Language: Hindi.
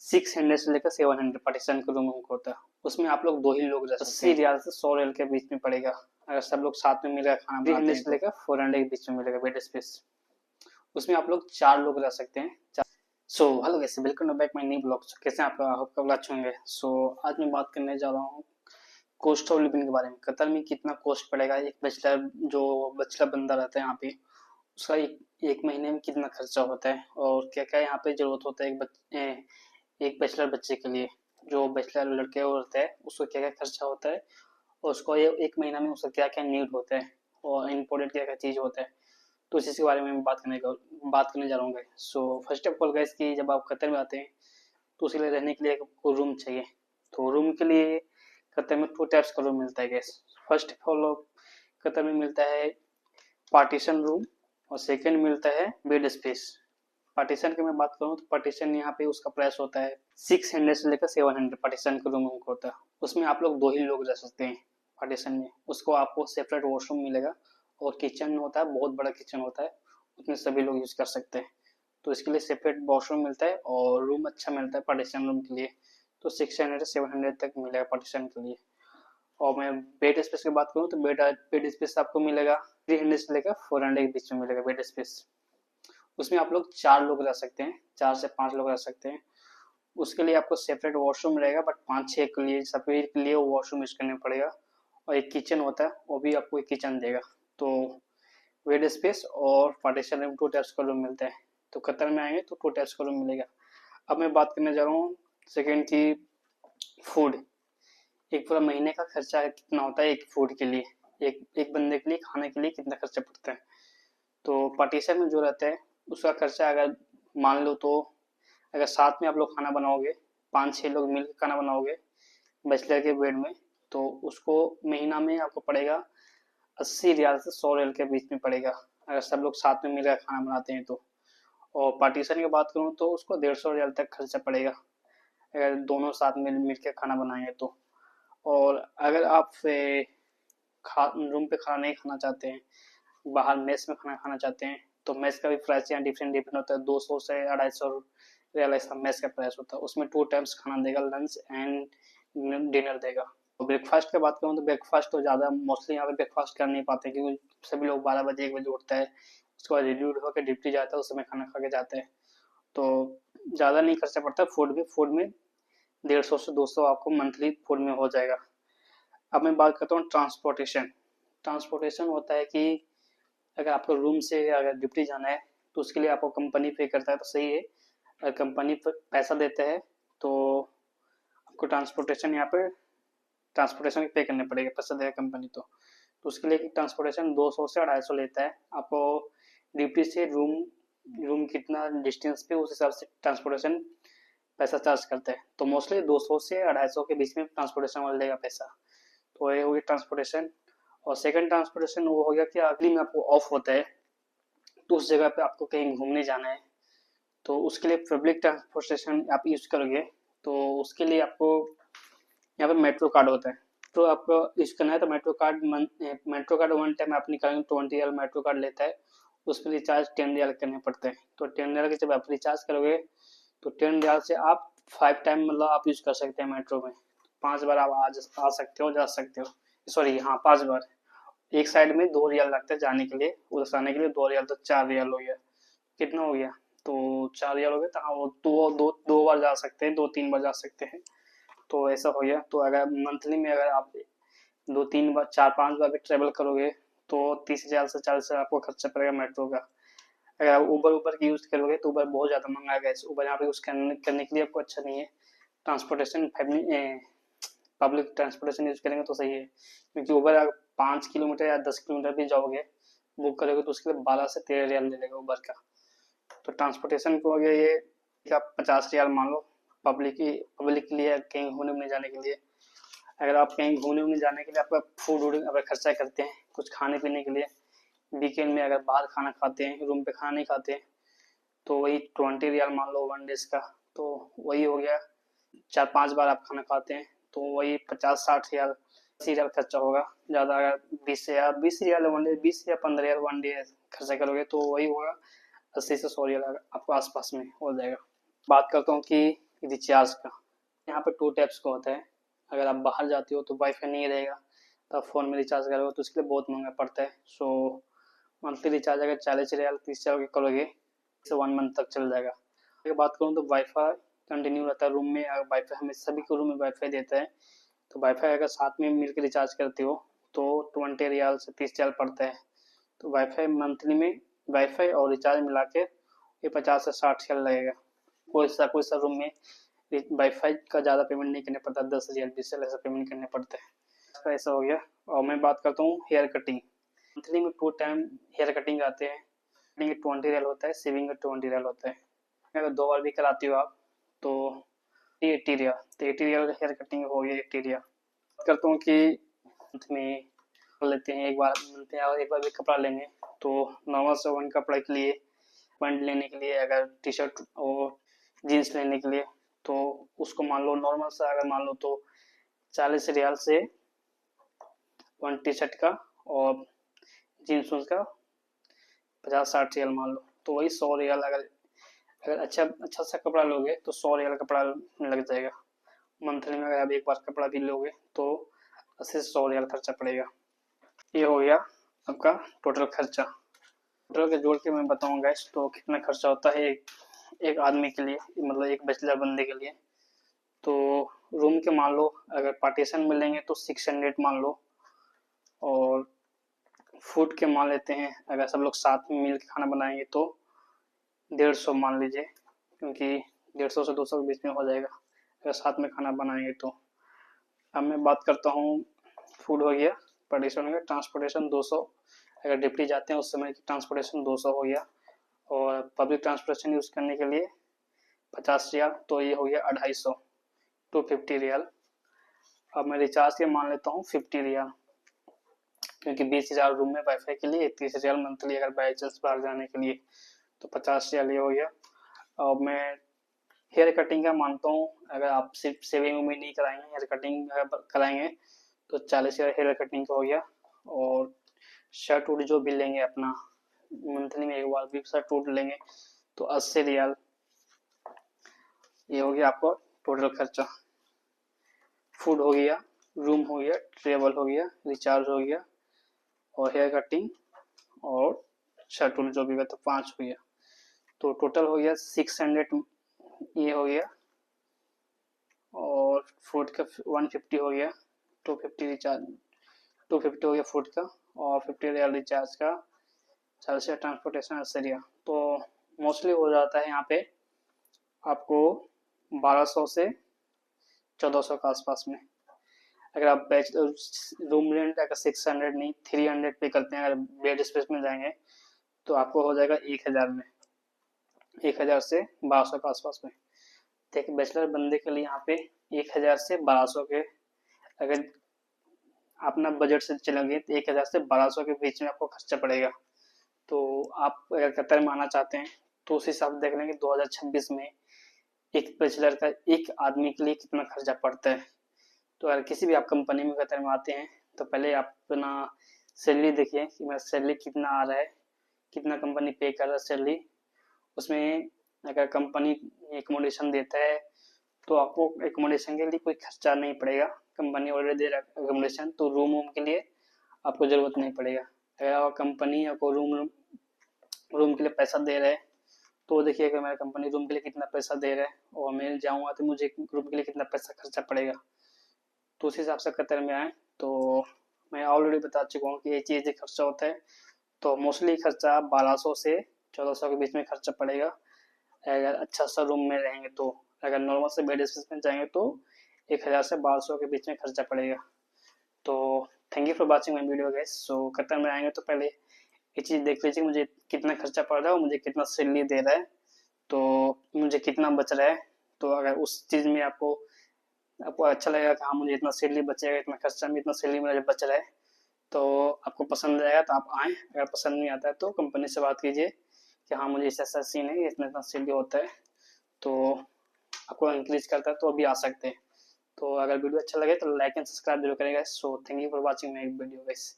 600 से लेकर 700 पार्टीशन का रूम हमको होता है। उसमें आप लोग 2 ही लोग रह सकते हैं। 80 रियाल से 100 रियाल के बीच में पड़ेगा अगर सब लोग साथ में मिलकर खाना बनाते हैं। 300 से लेकर 400 के बीच में मिलेगा बेड स्पेस। उसमें आप लोग 4 लोग रह सकते हैं। So hello guys, welcome back my new blog. कैसे हैं आप लोग? आपका ब्लॉग अच्छे होंगे। आज मैं बात करने जा रहा हूँ कॉस्ट ऑफ लिविंग के बारे में। कतर में कितना कॉस्ट पड़ेगा एक बैचलर बंदा रहता है यहाँ पे, उसका एक महीने में कितना खर्चा होता है और क्या क्या यहाँ पे जरूरत होता है एक बैचलर बच्चे के लिए। जो बैचलर लड़के होते हैं उसको क्या क्या खर्चा होता है और उसको एक महीना में उसका क्या क्या नीड होता है और इम्पोर्टेंट क्या क्या चीज़ होता है, तो इसी के बारे में बात करने जा रहा हूँ। फर्स्ट ऑफ ऑल गाइस कि जब आप कतर में आते हैं तो उसके लिए रहने के लिए आपको रूम चाहिए। तो रूम के लिए कतर में 2 टाइप्स का रूम मिलता है gas. First of all Qatar में मिलता है पार्टीशन रूम और सेकंड मिलता है बेड स्पेस। पार्टीशन की मैं बात करूँ तो पार्टीशन यहाँ पे उसका प्राइस होता है 600 से लेकर 700 पार्टीशन का रूम हमको होता है। उसमें आप लोग 2 ही लोग रह सकते हैं पार्टीशन में। उसको आपको सेपरेट वॉशरूम मिलेगा और किचन होता है, बहुत बड़ा किचन होता है, उसमें सभी लोग यूज कर सकते हैं। तो इसके लिए सेपरेट वॉशरूम मिलता है और रूम अच्छा मिलता है पार्टीशन रूम के लिए। तो 600 से 700 तक मिलेगा पार्टीशन के लिए। और मैं बेड स्पेस की बात करूँ तो बेड स्पेस आपको मिलेगा 300 से लेकर 400 के बीच में मिलेगा बेड स्पेस। उसमें आप लोग 4 लोग रह सकते हैं, 4 से 5 लोग रह सकते हैं। उसके लिए आपको सेपरेट वॉशरूम रहेगा, बट 5-6 के लिए सभी के लिए वो वॉशरूम यूज करना पड़ेगा। और एक किचन होता है, वो भी आपको एक किचन देगा। तो बेड स्पेस और पार्टीशन रूम 2 टाइप्स का रूम मिलता है। तो कतर में आएंगे तो 2 टाइप्स का रूम मिलेगा। अब मैं बात करने जा रहा हूँ सेकेंड की फूड। एक पूरा महीने का खर्चा कितना होता है एक फूड के लिए, एक बंदे के लिए खाने के लिए कितना खर्चा पड़ता है। तो पार्टीशन में जो रहता है उसका खर्चा अगर मान लो तो अगर साथ में आप लोग खाना बनाओगे, 5-6 लोग मिलकर खाना बनाओगे बैचलर के बेड में, तो उसको महीना में आपको पड़ेगा 80 रियाल से 100 रियाल के बीच में पड़ेगा अगर सब लोग साथ में मिलकर खाना बनाते हैं तो। और पार्टीशन की बात करूँ तो उसको 150 रियाल तक खर्चा पड़ेगा अगर दोनों साथ में मिलकर खाना बनाएंगे तो। और अगर आप रूम पे खाना नहीं खाना चाहते हैं, बाहर मेस में खाना खाना चाहते हैं, तो मेस का भी प्राइस यहाँ डिफरेंट होता है। 200 से 250 रियल ऐसा मेस का प्राइस होता है। उसमें 2 टाइम्स खाना देगा, लंच एंड डिनर देगा। और ब्रेकफास्ट की बात करूँ तो ब्रेकफास्ट तो ज़्यादा मोस्टली यहाँ पे ब्रेकफास्ट कर नहीं पाते क्योंकि सभी लोग 12 बजे 1 बजे उठता है, उसके बाद रेडी होकर ड्यूटी जाता है, उस समय खाना खा के जाते हैं। तो ज़्यादा नहीं खर्चा पड़ता फूड में 150 से 200 आपको मंथली फूड में हो जाएगा। अब मैं बात करता हूँ ट्रांसपोर्टेशन। ट्रांसपोर्टेशन होता है कि अगर आपको रूम से अगर ड्यूटी जाना है तो उसके लिए आपको कंपनी पे करता है तो सही है। अगर कंपनी पैसा देते हैं तो आपको ट्रांसपोर्टेशन यहाँ पे ट्रांसपोर्टेशन पे करने पड़ेगा, पैसा देगा कंपनी तो उसके लिए ट्रांसपोर्टेशन 200 से 250 लेता है। आपको ड्यूटी से रूम कितना डिस्टेंस पे उस हिसाब से ट्रांसपोर्टेशन पैसा चार्ज करते हैं। तो मोस्टली 200 से 250 के बीच में ट्रांसपोर्टेशन वाला लेगा पैसा। तो ये हो गया ट्रांसपोर्टेशन। और सेकंड ट्रांसपोर्टेशन वो हो गया कि अगली में आपको ऑफ होता है तो उस जगह पे आपको कहीं घूमने जाना है तो उसके लिए पब्लिक ट्रांसपोर्टेशन आप यूज करोगे। तो उसके लिए आपको यहाँ पे मेट्रो कार्ड होता है, तो आपको यूज करना है। तो मेट्रो कार्ड वन टाइम आप निकालेंगे 20 रियल मेट्रो कार्ड लेता है, उस पर रिचार्ज 10 रियल करने पड़ते हैं। तो 10 रियल के जब आप रिचार्ज करोगे तो 10 रियल से आप 5 टाइम मतलब आप यूज कर सकते हैं मेट्रो में। 5 बार आप आ सकते हो, जा सकते हो। सॉरी, हाँ 5 बार। एक साइड में 2 रियल लगता है जाने के लिए, उधर से आने के लिए 2 रियल, तो 4 रियल हो गया। कितना हो गया? तो 4 रियल हो गया। तो हाँ वो दो बार जा सकते हैं, 2-3 बार जा सकते हैं। तो ऐसा हो गया। तो अगर मंथली में अगर आप 2-3 बार 4-5 बार भी ट्रेवल करोगे तो 30,000 से 40,000 आपको खर्चा पड़ेगा मेट्रो का। अगर आप उबर की यूज करोगे तो उबर बहुत ज्यादा महंगा है। उबर यहाँ पे यूज करने के लिए आपको अच्छा नहीं है। ट्रांसपोर्टेशन पब्लिक ट्रांसपोर्टेशन यूज करेंगे तो सही है, क्योंकि उबर अगर 5 किलोमीटर या 10 किलोमीटर भी जाओगे बुक करोगे तो उसके लिए 12 से 13 रियाल ले लेगा उबर का। तो ट्रांसपोर्टेशन को अगर ये आप 50 रियाल मान लो पब्लिक के लिए कहीं घूमने उमने जाने के लिए। अगर आप कहीं घूमने उमने जाने के लिए आपका फूड अगर खर्चा करते हैं कुछ खाने पीने के लिए, वीकेंड में अगर बाहर खाना खाते हैं, रूम पे खाना नहीं खाते हैं, तो वही 20 रियाल मान लो 1 डेज का। तो वही हो गया, 4-5 बार आप खाना खाते हैं तो वही 50-60 रियाल 80 रियाल खर्चा होगा। ज़्यादा अगर 20 रियाल 1 डे, 20 या 15 रियाल 1 डे खर्चा करोगे तो वही होगा 80 से 100 रियाल आपको आसपास में हो जाएगा। बात करता हूँ कि रिचार्ज का। यहाँ पे 2 टाइप्स का होता है। अगर आप बाहर जाते हो तो वाईफाई नहीं रहेगा, तो आप फ़ोन में रिचार्ज करोगे तो उसके लिए बहुत महंगा पड़ता है। सो मंथली रिचार्ज अगर 40 रियाल 30 रियाल का करोगे तो 1 मंथ तक चल जाएगा। अगर बात करूँ तो वाईफाई कंटिन्यू रहता है रूम में। अगर वाईफाई हमें सभी को रूम में वाईफाई देता है, तो वाईफाई अगर साथ में मिलकर रिचार्ज करते हो तो 20 रियाल से 30 रियाल पड़ता है। तो वाईफाई मंथली में वाईफाई और रिचार्ज मिला के ये 50 से 60 रियाल लगेगा। कोई सा रूम में वाईफाई का ज़्यादा पेमेंट नहीं करना पड़ता, 10 रियाल 20 रियाल ऐसा पेमेंट करने पड़ते हैं। इसका ऐसा हो गया। और मैं बात करता हूँ हेयर कटिंग। मंथली में 2 टाइम हेयर कटिंग आते हैं। कटिंग 20 रियाल होता है, शेविंग का 20 रियाल होता है। अगर 2 बार भी कराती हो आप तो 80 रियाल, तो 80 रियाल हेयर कटिंग हो गया 80 रियाल। बात करता हूँ कि मंथ में लेते हैं एक बार भी कपड़ा लेंगे तो नॉर्मल से वन कपड़े के लिए, पैंट लेने के लिए, अगर टी शर्ट और जीन्स लेने के लिए तो उसको मान लो नॉर्मल सा अगर मान लो तो 40 रियाल से वन टी शर्ट का और जीन्स का 50-60 रियाल मान लो, तो वही 100 रियाल। अगर अच्छा सा कपड़ा लोगे तो 100 रियाल कपड़ा लग जाएगा। मंथली में अगर आप एक बार कपड़ा भी लोगे तो 80 से 100 रियाल खर्चा पड़ेगा। ये हो गया आपका टोटल खर्चा। टोटल के जोड़ के मैं बताऊंगा गाइस तो कितना खर्चा होता है एक आदमी के लिए, मतलब एक बैचलर बंदे के लिए। तो रूम के मान लो अगर पार्टीशन में लेंगे तो 600 मान लो, और फूड के मान लेते हैं अगर सब लोग साथ में मिल के खाना बनाएंगे तो 150 मान लीजिए, क्योंकि 150 से 200 के बीच में हो जाएगा अगर साथ में खाना बनाएंगे तो। अब मैं बात करता हूँ, फूड हो गया, पार्टीशन हो गया, ट्रांसपोर्टेशन 200, अगर डिप्टी जाते हैं उस समय की ट्रांसपोर्टेशन 200 हो गया, और पब्लिक ट्रांसपोर्टेशन यूज़ करने के लिए 50 रियाल, तो ये हो गया 250, 250 रियाल। अब मैं रिचार्ज के मान लेता हूँ 50 रियाल, क्योंकि 20 रियाल रूम में वाईफाई के लिए, 30 रियाल मंथली अगर बाई चांस बाहर जाने के लिए, तो 50 रियाल ये हो गया। अब मैं हेयर कटिंग का मानता हूँ, अगर आप सिर्फ सेविंग में नहीं कराएंगे, हेयर कटिंग अगर कराएंगे तो 40 रियाल हेयर कटिंग का हो गया। और शर्ट वूट जो भी लेंगे अपना मंथली में एक बार भी शर्ट वूट लेंगे तो 80 रियाल। ये हो गया आपका टोटल खर्चा। फूड हो गया, रूम हो गया, ट्रेवल हो गया, रिचार्ज हो गया, और हेयर कटिंग और शर्ट वूट जो भी हुआ तो 5 हो गया। तो टोटल हो गया 600 ये हो गया, और फूड का 150 हो गया, 250 रिचार्ज, 250 हो गया फूड का, और 50 रियाल रिचार्ज का, 40 ट्रांसपोर्टेशन 80 रियाल। तो मोस्टली हो जाता है यहाँ पे आपको 1200 से 1400 के आसपास में। अगर आप रूम रेंट अगर 600 नहीं 300 पे करते हैं, अगर बेड स्पेस में जाएंगे तो आपको हो जाएगा 1000 में, 1000 से 1200 के आसपास में। तो एक बैचलर बंदे के लिए यहाँ पे 1000 से 1200 के, अगर अपना बजट से चलेंगे तो 1000 से 1200 के बीच में आपको खर्चा पड़ेगा। तो आप अगर कतर में आना चाहते हैं तो उस हिसाब से देख लेंगे 2026 में एक बैचलर का एक आदमी के लिए कितना खर्चा पड़ता है। तो अगर किसी भी आप कंपनी में कतर में आते हैं तो पहले आप अपना सैलरी देखिए कि मेरा सैलरी कितना आ रहा है, कितना कंपनी पे कर रहा है सैलरी। उसमें अगर कंपनी एकोमोडेशन देता है तो आपको एकोमोडेशन के लिए कोई खर्चा नहीं पड़ेगा, कंपनी ऑलरेडी दे रहा है एकोमोडेशन, तो रूम के लिए आपको ज़रूरत नहीं पड़ेगा। अगर कंपनी आपको रूम के लिए पैसा दे रहा है तो देखिएगा मेरा कंपनी रूम के लिए कितना पैसा दे रहा है, और मैं जाऊँगा तो मुझे रूम के लिए कितना पैसा खर्चा पड़ेगा, तो उस हिसाब से कतर में आए। तो मैं ऑलरेडी बता चुका हूँ कि ये चीज़ खर्चा होता है। तो मोस्टली खर्चा 1200 से 1400 के बीच में खर्चा पड़ेगा अगर अच्छा सा रूम में रहेंगे तो। अगर नॉर्मल से बेड स्पेस में जाएंगे तो 1000 से 1200 के बीच में खर्चा पड़ेगा। तो thank you for watching my video guys. So Qatar में आएंगे तो पहले ये चीज़ देख लीजिए मुझे कितना खर्चा पड़ रहा है और मुझे कितना सैलरी दे रहा है, तो मुझे कितना बच रहा है। तो अगर उस चीज़ में आपको अच्छा लगेगा कि हाँ मुझे इतना सैलरी बचेगा, इतना खर्चा में इतना सैलरी मेरा बच रहा है, तो आपको पसंद आएगा तो आप आएँ। अगर पसंद नहीं आता है तो कंपनी से बात कीजिए कि हाँ मुझे ऐसा सीन है, इतना इतना सैलरी होता है, तो आपको इंक्रीज करता है तो अभी आ सकते हैं। तो अगर वीडियो अच्छा लगे तो लाइक एंड सब्सक्राइब जरूर करेगा। So thank you for watching my video guys.